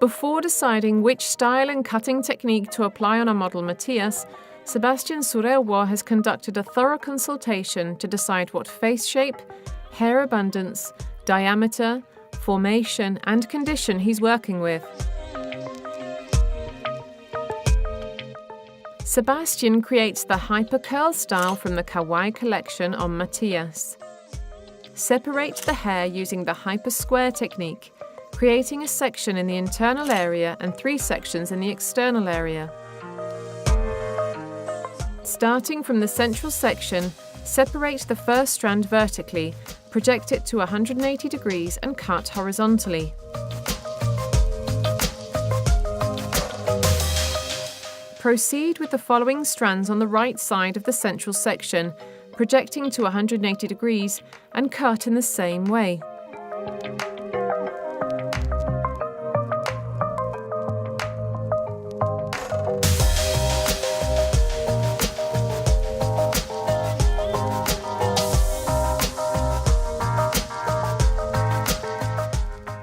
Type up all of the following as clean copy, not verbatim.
Before deciding which style and cutting technique to apply on our model Matthias, Sebastian Surewa has conducted a thorough consultation to decide what face shape, hair abundance, diameter, formation and condition he's working with. Sebastian creates the hyper curl style from the Kawaii collection on Matthias. Separate the hair using the hyper square technique, creating a section in the internal area and 3 sections in the external area. Starting from the central section, separate the first strand vertically, project it to 180 degrees and cut horizontally. Proceed with the following strands on the right side of the central section, projecting to 180 degrees and cut in the same way.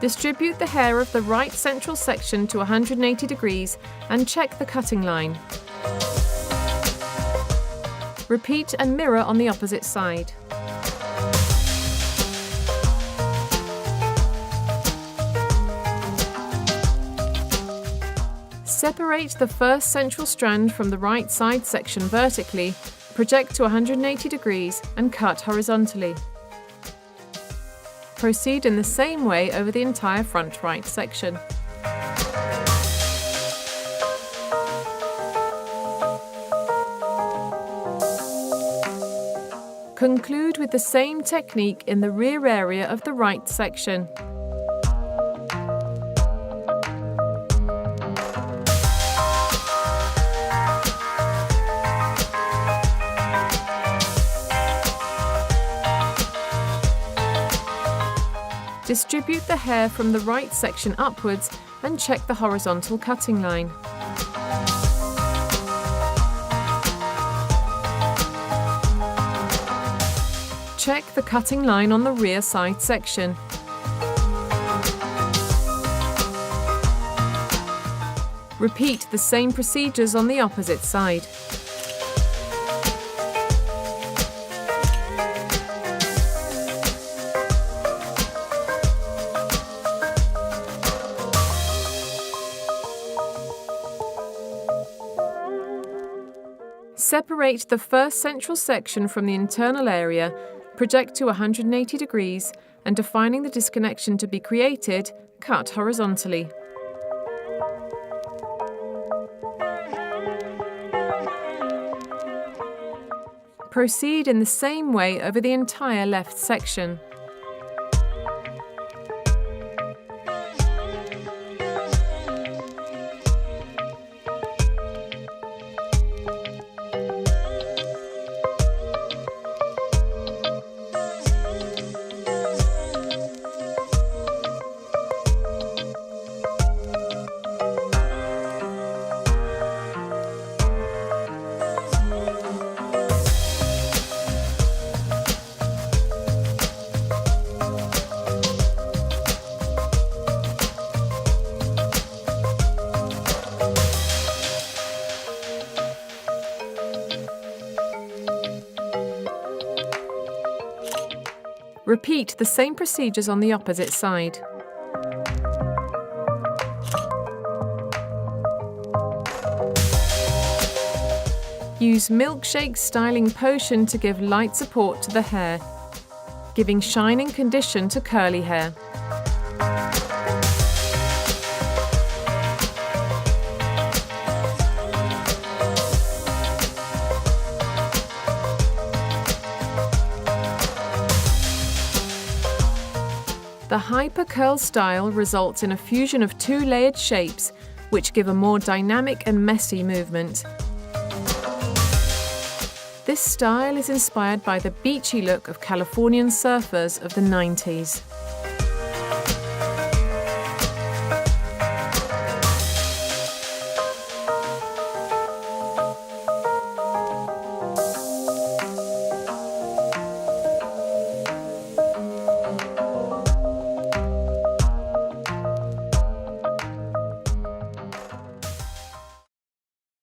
Distribute the hair of the right central section to 180 degrees and check the cutting line. Repeat and mirror on the opposite side. Separate the first central strand from the right side section vertically, project to 180 degrees and cut horizontally. Proceed in the same way over the entire front right section. Conclude with the same technique in the rear area of the right section. Distribute the hair from the right section upwards and check the horizontal cutting line. Check the cutting line on the rear side section. Repeat the same procedures on the opposite side. Separate the first central section from the internal area, project to 180 degrees, and defining the disconnection to be created, cut horizontally. Proceed in the same way over the entire left section. Repeat the same procedures on the opposite side. Use milkshake styling potion to give light support to the hair, giving shining condition to curly hair. The hyper curl style results in a fusion of 2 layered shapes, which give a more dynamic and messy movement. This style is inspired by the beachy look of Californian surfers of the 90s.